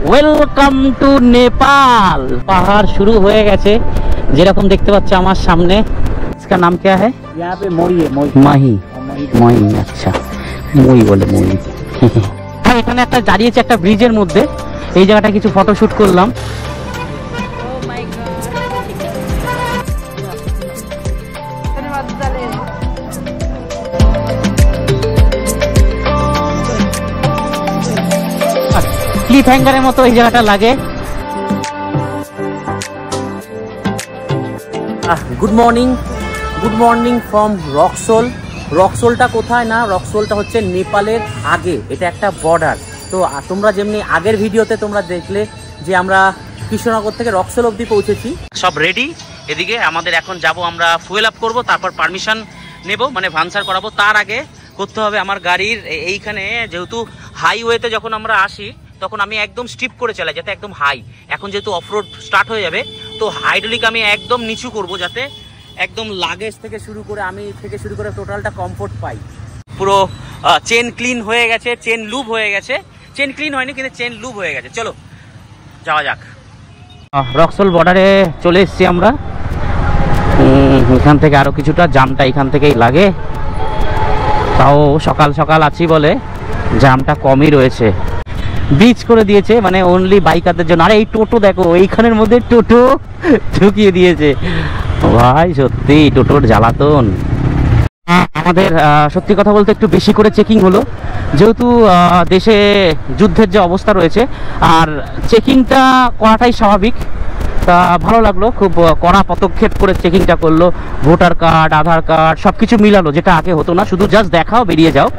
Welcome to Nepal. পাহাড় শুরু হয়ে গেছে যেরকম দেখতে পাচ্ছ আমার সামনে। इसका नाम क्या है? यहाँ पे मोई है, মাহি। মই, আচ্ছা মই বলে মই। এখানে একটা দাঁড়িয়েছে একটা ব্রিজের মধ্যে, এই জায়গাটা কিছু ফটোশুট করলাম। ক্লিপ হ্যাঙ্গারের মতো এই জায়গাটা লাগে। Good morning from Raxaul. রক্সোলটা কোথায় না, রক্সোলটা হচ্ছে নেপালের আগে, এটা একটা বর্ডার। তো তোমরা যেমনি আগের ভিডিওতে তোমরা দেখলে যে আমরা কৃষ্ণনগর থেকে রক্সোল অবধি পৌঁছেছি, সব রেডি। এদিকে আমাদের এখন যাব, আমরা ফুয়েল আপ করবো, তারপর পারমিশন নেব, মানে ভানসার করাবো। তার আগে করতে হবে আমার গাড়ির এইখানে, যেহেতু হাইওয়েতে যখন আমরা আসি তখন আমি একদম স্ট্রিপ করে চালাই যাতে একদম হাই। এখন যেহেতু অফরোড স্টার্ট হয়ে যাবে, তো হাইড্রোলিক আমি একদম নিচু করব যাতে একদম লাগেজ থেকে শুরু করে টোটালটা কমফোর্ট পাই। পুরো চেন ক্লিন হয়ে গেছে, চেন লুব হয়ে গেছে। চেন ক্লিন হয়নি কিন্তু চেন লুব হয়ে গেছে। চলো যাওয়া যাক। রক্সোল বর্ডারে চলে এসেছি আমরা। এখান থেকে আরো কিছুটা, জামটা এখান থেকেই লাগে, তাও সকাল সকাল আছি বলে জামটা কমই রয়েছে। ব্রিজ করে দিয়েছে মানে অনলি বাইকারদের জন্য। আরে এই টোটো দেখো, এইখানের মধ্যে টোটো ঢুকিয়ে দিয়েছে ভাই, সত্যি টোটোর জ্বালাতন। আমাদের সত্যি কথা বলতে একটু বেশি করে চেকিং হলো, যেহেতু দেশে যুদ্ধের যে অবস্থা রয়েছে, আর চেকিংটা করাটাই স্বাভাবিক। তা ভালো লাগলো, খুব কড়া পদক্ষেপ করে চেকিংটা করলো। ভোটার কার্ড, আধার কার্ড সব কিছু মিলালো, যেটা আগে হতো না, শুধু জাস্ট দেখাও বেরিয়ে যাও,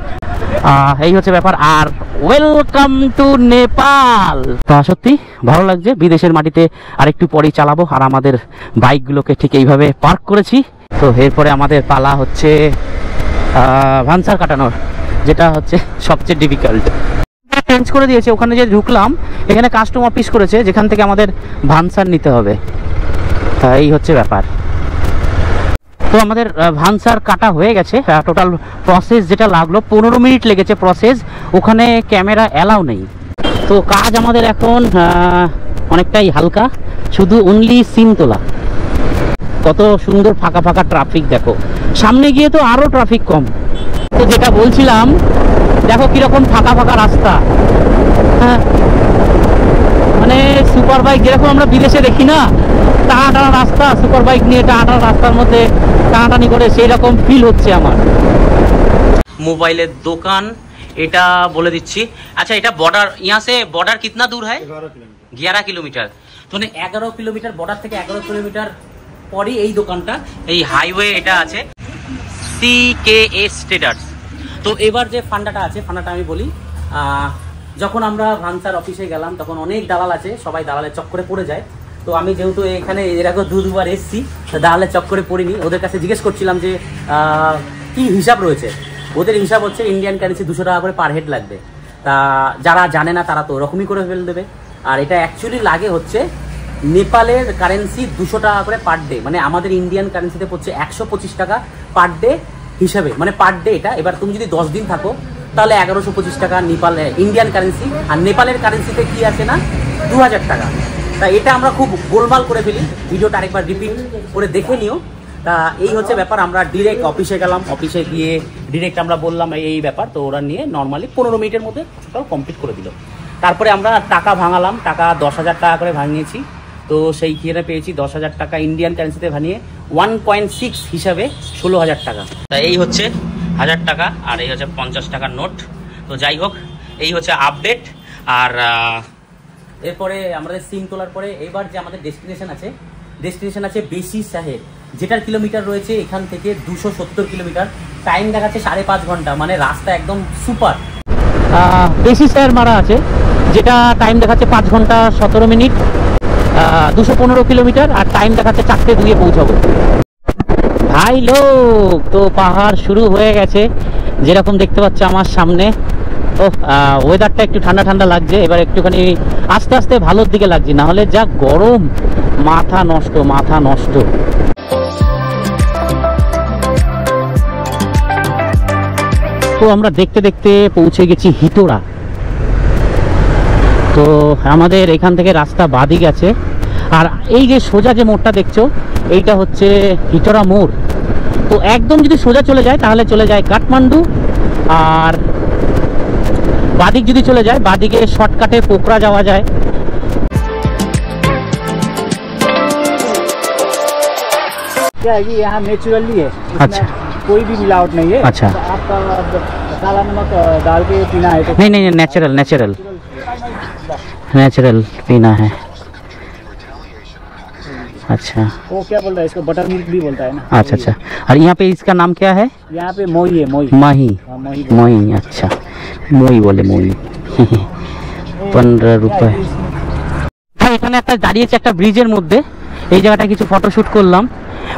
এই হচ্ছে ব্যাপার। আর ওয়েলকাম টু নেপাল। তা সত্যি ভালো লাগছে, বিদেশের মাটিতে আরেকটু পরেই চালাবো। আর আমাদের বাইকগুলোকে ঠিক এইভাবে পার্ক করেছি। তো এরপরে আমাদের পালা হচ্ছে ভানসার কাটানোর, যেটা হচ্ছে সবচেয়ে ডিফিকাল্ট। চেঞ্জ করে দিয়েছে, ওখানে যে ঢুকলাম এখানে কাস্টম অফিস করেছে, যেখান থেকে আমাদের ভানসার নিতে হবে। এই হচ্ছে ব্যাপার। তো আমাদের ভানসার কাটা হয়ে গেছে। টোটাল প্রসেস যেটা লাগলো 15 মিনিট লেগেছে প্রসেস, ওখানে ক্যামেরা অ্যালাউ নেই। তো কাজ আমাদের এখন অনেকটাই হালকা, শুধু অনলি সিম তোলা। কত সুন্দর ফাঁকা ফাঁকা ট্রাফিক দেখো, সামনে গিয়ে তো আরও ট্রাফিক কম। তো যেটা বলছিলাম, দেখো কিরকম ফাঁকা ফাঁকা রাস্তা। হ্যাঁ, মানে সুপার বাইক যেরকম আমরা বিদেশে দেখি না, টানা রাস্তা, সুপার বাইক নিয়ে টানা রাস্তার মধ্যে টানাটানি করে, সেই রকম ফিল হচ্ছে আমার। মোবাইলের দোকান এটা বলে দিচ্ছি। আচ্ছা, এটা বর্ডার, ইয়া সে বর্ডার কিতনা দূর হয়? 11 কিলোমিটার। তো 11 কিলোমিটার বর্ডার থেকে 11 কিলোমিটার পরই এই দোকানটা, এই হাইওয়ে এটা আছে, CKS ট্রেডার্স। তো এবার যে ফান্ডাটা আছে, ফান্ডাটা আমি বলি। যখন আমরা ভানসার অফিসে গেলাম তখন অনেক দালাল আছে, সবাই দালালের চক্করে পড়ে যায়। তো আমি যেহেতু এখানে এর আগে দুবার এসেছি, দালালের চক্করে পড়িনি। ওদের কাছে জিজ্ঞেস করছিলাম যে কি হিসাব রয়েছে। ওদের হিসাব হচ্ছে ইন্ডিয়ান কারেন্সি 200 টাকা করে পার হেড লাগবে। তা যারা জানে না তারা তো ওরকমই করে ফেলে দেবে। আর এটা অ্যাকচুয়ালি লাগে হচ্ছে নেপালের কারেন্সি 200 টাকা করে পার ডে, মানে আমাদের ইন্ডিয়ান কারেন্সিতে পড়ছে 125 টাকা পার ডে হিসাবে, মানে পার ডে এটা। এবার তুমি যদি 10 দিন থাকো তাহলে 1125 টাকা নেপাল ইন্ডিয়ান কারেন্সি। আর নেপালের কারেন্সিতে কি আছে না 2000 টাকা। তা এটা আমরা খুব গোলমাল করে ফেলি। ভিডিওটা আরেকবার রিপিট করে দেখে নিও। তা এই হচ্ছে ব্যাপার। আমরা ডিরেক্ট অফিসে গেলাম, অফিসে গিয়ে ডিরেক্ট আমরা বললাম এই ব্যাপার। তো ওরা নিয়ে নর্মালি 15 মিনিটের মধ্যে কমপ্লিট করে দিল। তারপরে আমরা টাকা ভাঙালাম, টাকা 10,000 টাকা করে ভাঙিয়েছি। তো সেই ক্ষেত্রে পেয়েছি 10,000 টাকা ইন্ডিয়ান কারেন্সিতে ভাঙিয়ে 1.6 হিসাবে 16,000 টাকা। তা এই হচ্ছে 1000 টাকা, আর এই হচ্ছে 50 টাকার নোট। তো যাই হোক, এই হচ্ছে আপডেট। আর এরপরে আমাদের সিম তোলার পরে এবার যে আমাদের ডেস্টিনেশন আছে বেশি সাহেব, যেটার কিলোমিটার রয়েছে এখান থেকে 270 কিলোমিটার। টাইম দেখাচ্ছে 5.5 ঘন্টা, মানে রাস্তা একদম সুপার। বেশি সাহেব মারা আছে, যেটা টাইম দেখাচ্ছে 5 ঘন্টা 17 মিনিট, 215 কিলোমিটার, আর টাইম দেখাচ্ছে 4:02 পৌঁছাবো। ভাই লোক, তো পাহাড় শুরু হয়ে গেছে যেরকম দেখতে পাচ্ছ আমার সামনে। ও ওয়েদারটা একটু ঠান্ডা ঠান্ডা লাগছে, এবার একটুখানি আস্তে আস্তে ভালোর দিকে লাগছে, না হলে যা গরম, মাথা নষ্ট মাথা নষ্ট। তো আমরা দেখতে দেখতে পৌঁছে গেছি হিতোড়া। তো আমাদের এখান থেকে রাস্তা বাদিক আছে, আর এই যে সোজা যে মোড়টা দেখছো এইটা হচ্ছে হিটরা মোড়। তো একদম যদি সোজা চলে যায় তাহলে চলে যায় কাঠমান্ডু, আর বাদিক যদি চলে যায় বাদিকে শর্টকাটে পোখরা যাওয়া যায়। क्या है कि यहाँ नेचुरली है, अच्छा, कोई भी मिलावट नहीं है। अच्छा, तो आपका काला नमक डाल के पीना है तो नहीं नहीं नेचुरल नेचुरल नेचुरल पीना है। अच्छा, वो क्या बोलता है इसको, बटर मिल्क भी बोलता है ना। अच्छा अच्छा। और यहाँ पे इसका नाम क्या है? यहाँ पे मोई है, मोई। माही, हाँ, मोई। मोई, अच्छा মই বলে মই। 15 रुपए। এখানে একটা দাঁড়িয়েছে একটা ব্রিজের মধ্যে, এই জায়গাটা কিছু ফটোশুট করলাম।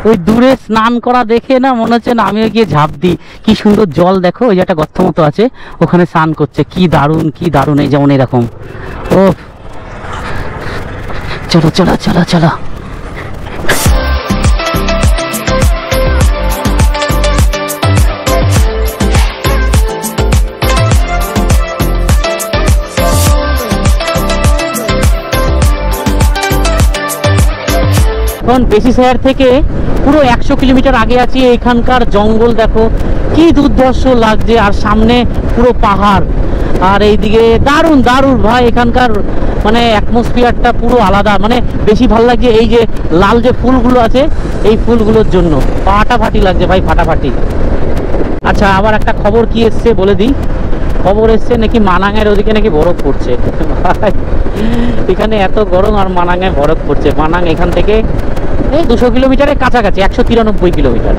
ওই দূরে স্নান করা দেখে না মনে হচ্ছে না আমিও গিয়ে ঝাঁপ দিই। কি সুন্দর জল দেখো, ওই যে একটা গর্ত মতো আছে ওখানে স্নান করছে, কি দারুণ কি দারুণ। এই যেমন এরকম, ও চলো চলো চলো চলো। এখন বেশি শহর থেকে পুরো 100 কিলোমিটার আগে আছি। এখানকার জঙ্গল দেখো কি দুর্ধর্ষ লাগছে, আর সামনে পুরো পাহাড়, আর এইদিকে দারুণ দারুণ ভাই। এখানকার মানে অ্যাটমসফিয়ারটা পুরো আলাদা, মানে বেশি ভালো লাগছে এই যে লাল যে ফুলগুলো আছে এই ফুলগুলোর জন্য ফাটাফাটি লাগছে ভাই, ফাটাফাটি। আচ্ছা, আবার একটা খবর কি এসছে বলে দিই। খবর এসছে নাকি মানাঙের ওদিকে নাকি বরফ পড়ছে। এখানে এত গরম আর মানাঙে বরফ পড়ছে। মানাং এখান থেকে এই 200 কিলোমিটারের কাছাকাছি, 193 কিলোমিটার।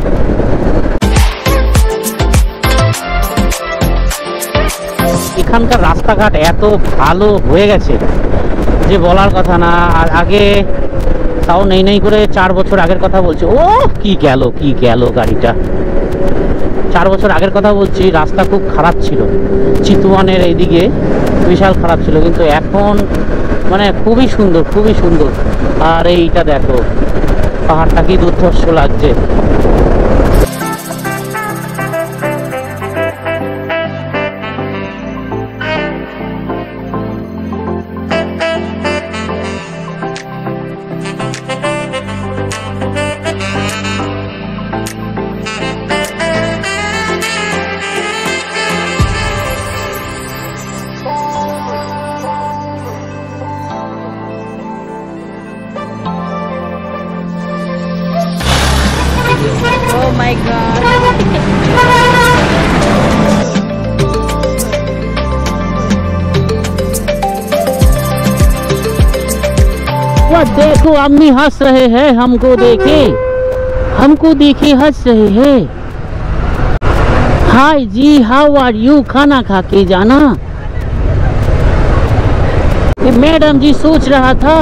এখানকার রাস্তাঘাট এত ভালো হয়ে গেছে যে বলার কথা না। আর আগে তাও নেই নেই করে 4 বছর আগের কথা বলছি, ও কি গেল গাড়িটা। 4 বছর আগের কথা বলছি, রাস্তা খুব খারাপ ছিল, চিতুয়ানের এইদিকে বিশাল খারাপ ছিল, কিন্তু এখন মানে খুবই সুন্দর খুবই সুন্দর। আর এইটা দেখো পাহাড়টা কি দুর্ধর্ষ লাগছে। Oh my god. वो देखो अम्मी हंस रहे हैं, हमको देखे हंस रहे हैं। हाय जी, हाउ आर यू, खाना खा के जाना। ये मैडम जी सोच रहा था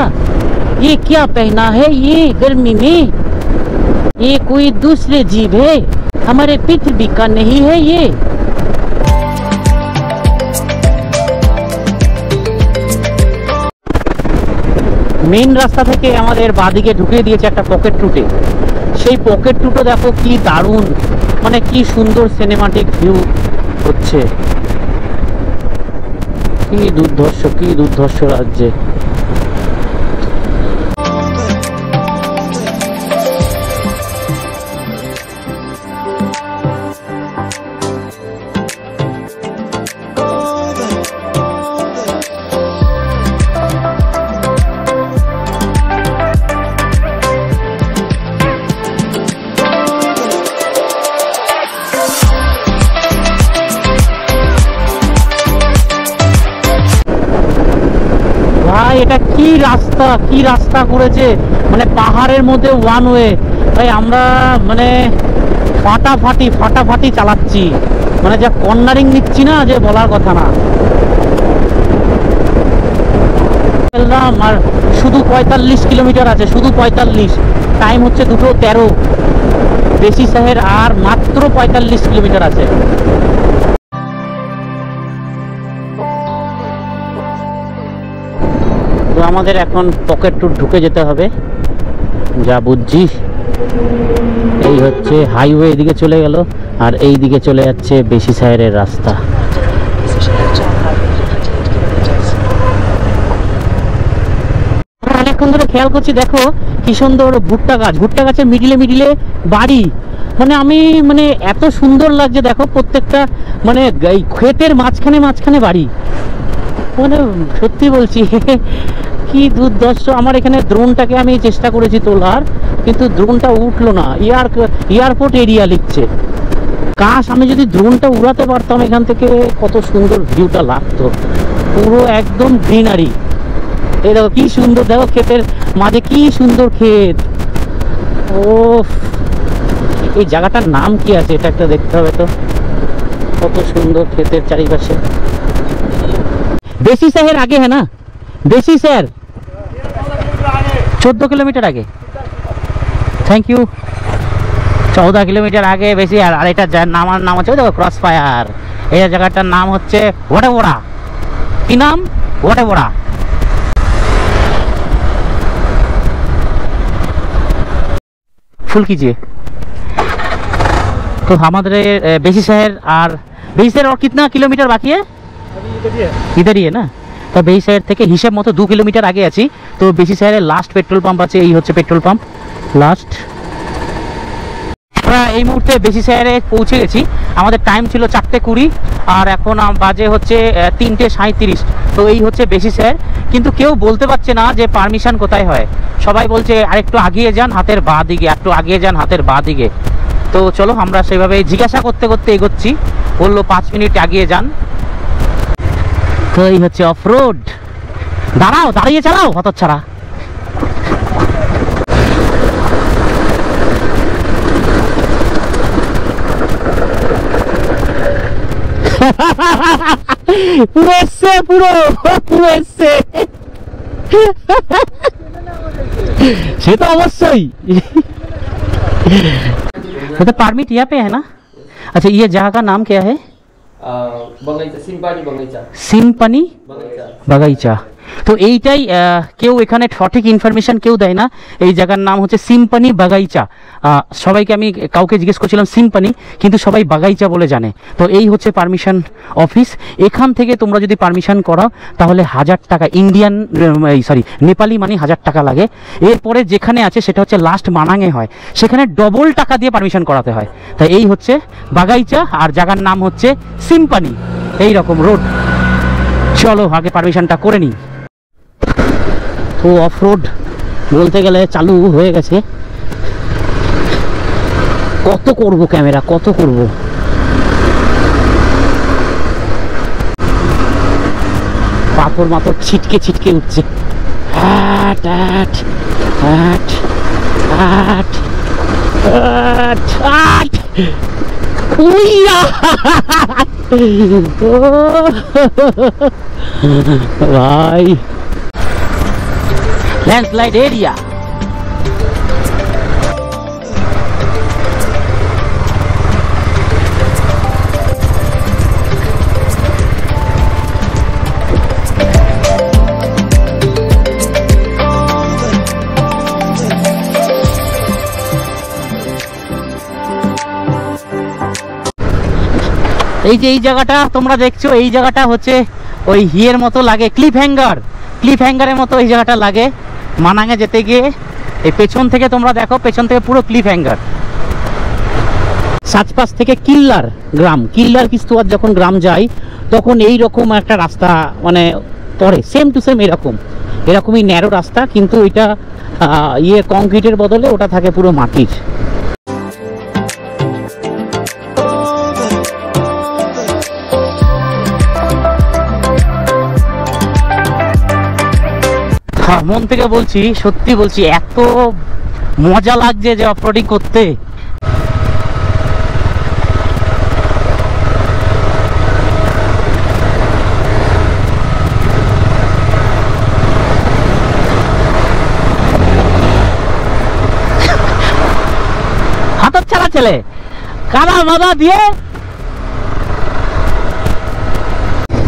ये क्या पहना है ये गर्मी में, ये कोई दूसरे जीव है, हमारे पृथ्वी का नहीं है ये। মেইন রাস্তা থেকে আমাদের বাদিকে ঢুকিয়ে দিয়েছে একটা পকেট রুটে। সেই পকেট রুটও দেখো কি দারুণ, মানে কি সুন্দর সিনেমাটিক ভিউ হচ্ছে, কি দুর্ধর্ষ লাগছে। ভাই এটা কি রাস্তা করেছে, মানে পাহাড়ের মধ্যে ওয়ান ওয়ে। ভাই আমরা মানে ফাটাফাটি চালাচ্ছি, মানে যা কর্নারিং নিচ্ছি না যে বলার কথা না। আর শুধু 45 কিলোমিটার আছে, শুধু 45, টাইম হচ্ছে 2:13। বেশি শহর আর মাত্র 45 কিলোমিটার আছে। তো আমাদের এখন পকেট ট্যুর ঢুকে যেতে হবে যা বুঝছি। এই হচ্ছে হাইওয়ে, এদিকে চলে গেল, আর এই দিকে চলে যাচ্ছে বেশি শহরের রাস্তা। অনেকক্ষণ ধরে খেয়াল করছি, দেখো কি সুন্দর ভুট্টা গাছের মিডিলে মিডিলে বাড়ি। মানে আমি মানে এত সুন্দর লাগছে দেখো, প্রত্যেকটা মানে এই ক্ষেতের মাঝখানে মাঝখানে বাড়ি। মানে সত্যি বলছি কি দুর্দর্শ। আমার এখানে ড্রোনটাকে আমি চেষ্টা করেছি তোলার, কিন্তু ড্রোনটা উঠলো না, এয়ারপোর্ট এরিয়া লিখছে। কাশ আমি যদি ড্রোনটা উড়াতে পারতাম এখান থেকে, কত সুন্দর ভিউটা লাগতো। পুরো একদম গ্রিনারি। এই দেখো কি সুন্দর, দেখো ক্ষেতের মাঝে কি সুন্দর ক্ষেত। ও এই জায়গাটার নাম কি আছে এটা একটা দেখতে হবে তো, কত সুন্দর ক্ষেতের চারিপাশে। বেসি শহর আগে হ্যাঁ না, বেসি শহর 14 কিলোমিটার আগে। Thank you. 14 কিলোমিটার আগে বেশি। আর এটা নাম হচ্ছে দেখো ক্রস ফায়ার। এই জায়গাটার নাম হচ্ছে ওয়াটেবোড়া। কি নাম? ওয়াটেবোড়া। फुल कीजिए। तो हमारे बेसी शहर और कितना किलोमीटर बाकी है? इधर ही है ना। तो बेसी शहर থেকে হিসাব মতো 2 কিলোমিটার আগে আছি। তো বেসি শহরে লাস্ট পেট্রোল পাম্প আছে, এই হচ্ছে পেট্রোল পাম্প লাস্ট। আমরা এই মুহূর্তে বেসি শহরে পৌঁছে গেছি। আমাদের টাইম ছিল 4:20 আর এখন বাজে হচ্ছে 3:37। তো এই হচ্ছে বেসি শহর। কিন্তু কেউ বলতে পারছে না যে পারমিশন কোথায় হয়। সবাই বলছে আরেকটু আগিয়ে যান হাতের বাঁ দিকে, একটু আগিয়ে যান হাতের বাঁ দিকে। তো চলো আমরা সেভাবে জিজ্ঞাসা করতে করতে এগোচ্ছি। বললো 5 মিনিট আগিয়ে যান। তো এই হচ্ছে অফ রোড। দাঁড়াও, দাঁড়িয়ে চালাও হতচ্ছাড়া। পুরো এসছে, পুরো এসছে। সে তো অবশ্যই। तो परमिट यहाँ पे है ना? अच्छा ये जगह का नाम क्या है? बगीचा, सिम्पानी बगीचा। सिम्पानी बगीचा। বাগাইচা। তো এইটাই কেউ এখানে সঠিক ইনফরমেশন কেউ দেয় না। এই জায়গার নাম হচ্ছে সিম্পানি বাগাইচা। সবাইকে আমি কাউকে জিজ্ঞেস করছিলাম সিম্পানি, কিন্তু সবাই বাগাইচা বলে জানে। তো এই হচ্ছে পারমিশন অফিস। এখান থেকে তোমরা যদি পারমিশন করাও তাহলে 1000 টাকা ইন্ডিয়ান, নেপালি মানে 1000 টাকা লাগে। এরপরে যেখানে আছে সেটা হচ্ছে লাস্ট মানাঙে হয়, সেখানে ডবল টাকা দিয়ে পারমিশন করাতে হয়। তাই এই হচ্ছে বাগাইচা আর জায়গার নাম হচ্ছে সিম্পানি। এই রকম রোড। চলো আগে পারমিশনটা করে নিই। তো অফ রোড বলতে গেলে চালু হয়ে গেছে। কত করব ক্যামেরা, কত করব। পাথর মাথর ছিটকে ছিটকে উঠছে। আট আট আট আট আট আট। উইয়া ভাই लैंडस्लाइड एरिया। এই যে এই জায়গাটা তোমরা দেখছো, এই জায়গাটা হচ্ছে ওই হিয়ের মতো লাগে, ক্লিফ হ্যাঙ্গারের মতো এই জায়গাটা লাগে। মানাঙে যেতে গিয়ে এই পেছন থেকে তোমরা দেখো, পেছন থেকে পুরো ক্লিফ হ্যাঙ্গার। সাজপাস থেকে কিল্লার গ্রাম, কিল্লার কিস্তুয়ার যখন গ্রাম যাই তখন এই রকম একটা রাস্তা মানে পড়ে, সেম টু সেম এরকমই ন্যারো রাস্তা, কিন্তু এটা কংক্রিটের বদলে ওটা থাকে পুরো মাটির। মন থেকে বলছি, সত্যি বলছি, এত মজা লাগছে যে অফরোডিং করতে। হাতত ছাড়া ছেলে কাদা মাদা দিয়ে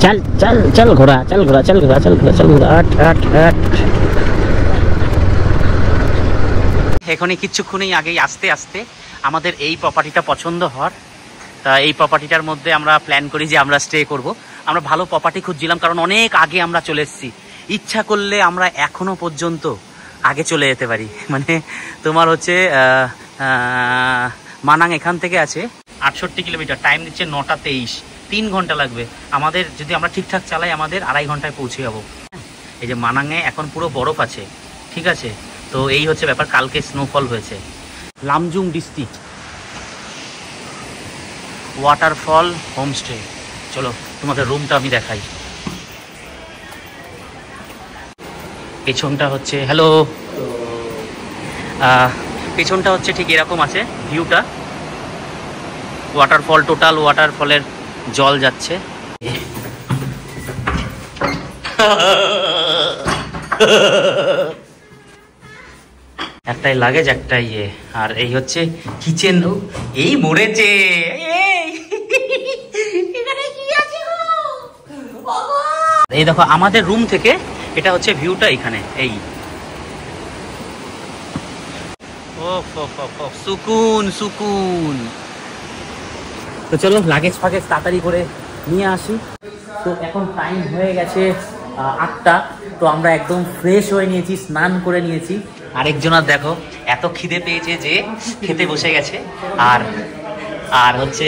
चल चल चल घोड़ा, चल घोड़ा, चल घोड़ा, चल घोड़ा, चल घोड़ा। आठ आठ आठ। এখনই কিছুক্ষণই আগেই আস্তে আস্তে আমাদের এই প্রপার্টিটা পছন্দ হওয়ার, তা এই প্রপার্টিটার মধ্যে আমরা প্ল্যান করি যে আমরা স্টে করব। আমরা ভালো প্রপার্টি খুঁজছিলাম, কারণ অনেক আগে আমরা চলে এসেছি। ইচ্ছা করলে আমরা এখনো পর্যন্ত আগে চলে যেতে পারি। মানে তোমার হচ্ছে মানাং এখান থেকে আছে 68 কিলোমিটার, টাইম দিচ্ছে 9:23, 3 ঘন্টা লাগবে আমাদের। যদি আমরা ঠিকঠাক চালাই আমাদের 2.5 ঘন্টায় পৌঁছে যাবো। এই যে মানাঙে এখন পুরো বরফ আছে, ঠিক আছে। তো এই হচ্ছে ব্যাপার, কালকে স্নোফল হয়েছে। Lamjung district waterfall homestay. চলো তোমাদের রুমটা আমি দেখাই। পেছনটা হচ্ছে হ্যালো, পেছনটা হচ্ছে ঠিক এরকম আছে ভিউটা, ওয়াটারফল, টোটাল ওয়াটারফলের জল যাচ্ছে। একটাই লাগেজ, একটাই ইয়ে, আর এই হচ্ছে কিচেন। এই মরেছে, এই দেখো আমাদের রুম থেকে এটা হচ্ছে ভিউটা এখানে। এই সুকুন সুকুন। তো চলো লাগেজ ফাগেজ তাড়াতাড়ি করে নিয়ে আসি। তো এখন টাইম হয়ে গেছে 8টা। তো আমরা একদম ফ্রেশ হয়ে নিয়েছি, স্নান করে নিয়েছি। আরেকজনের দেখো এত খিদে পেয়েছে যে খেতে বসে গেছে। আর হচ্ছে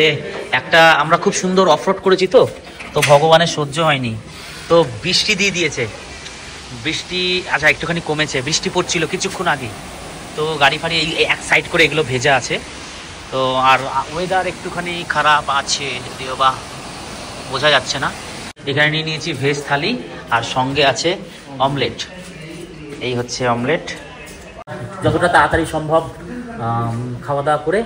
একটা আমরা খুব সুন্দর অফরোড করেছি, তো ভগবানের সহ্য হয়নি, তো বৃষ্টি দিয়ে দিয়েছে। বৃষ্টি আচ্ছা একটুখানি কমেছে, বৃষ্টি পড়ছিল কিছুক্ষণ আগে। তো গাড়ি ফাড়ি এই এক সাইড করে এগুলো ভেজা আছে। তো আর ওয়েদার একটুখানি খারাপ আছে, যদিও বা বোঝা যাচ্ছে না। এখানে নিয়ে নিয়েছি ভেজ থালি, আর সঙ্গে আছে অমলেট। এই হচ্ছে অমলেট। যতটা তাড়াতাড়ি সম্ভব খাওয়া দাওয়া করে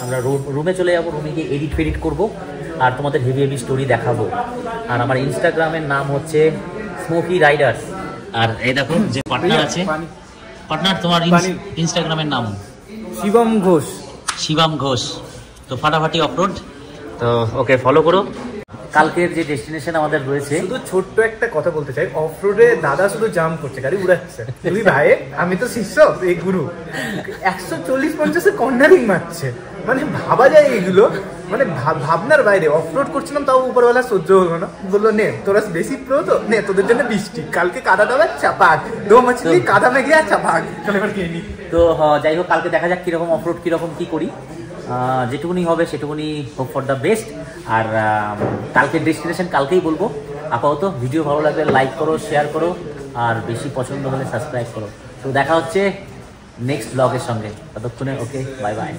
আমরা রুমে চলে যাবো। রুমে গিয়ে এডিট ফেডিট করবো আর তোমাদের হেভি হেভি স্টোরি দেখাবো। আর আমার ইনস্টাগ্রামের নাম হচ্ছে স্মোকি রাইডার্স। আর এই দেখো যে পার্টনার আছে, পার্টনার তোমার ইনস্টাগ্রামের নাম শিবম ঘোষ। শিবম ঘোষ। তো ফাটাফাটি অফরোড, তো ওকে ফলো করো। কালকের যে ডেস্টিনেশন আমাদের রয়েছে, শুধু ছোট্ট একটা কথা বলতে চাই, অফরোডে দাদা শুধু জাম্প করছে, গাড়ি উড়াচ্ছে। তুই ভাই, আমি তো শিষ্য, এই গুরু 140-50 কর্নারিং মারছে। মানে ভাবা যায় এগুলো, মানে ভাবনার বাইরে। অফরোড করছিলাম, তাও উপরওয়ালা সহ্য হলো না, বললো নে তোরা বেশি প্রো তো নে, তোদের জন্য বৃষ্টি, কালকে কাদা দাবা চাপাক, দো মাছলি কাদা মে গিয়া চাপাক। চলো এবার খেয়ে নি। তো যাই হোক, কালকে দেখা যাক কিরকম অফরোড, কিরকম কি করি। যেটুকুনি হবে সেটুকুনি হোপ ফর দ্য বেস্ট। আর কালকের ডেস্টিনেশন কালকেই বলবো। আপাতত ভিডিও ভালো লাগলে লাইক করো, শেয়ার করো, আর বেশি পছন্দ হলে সাবস্ক্রাইব করো। তো দেখা হচ্ছে নেক্সট ব্লগের সঙ্গে, ততক্ষণে ওকে বাই বাই।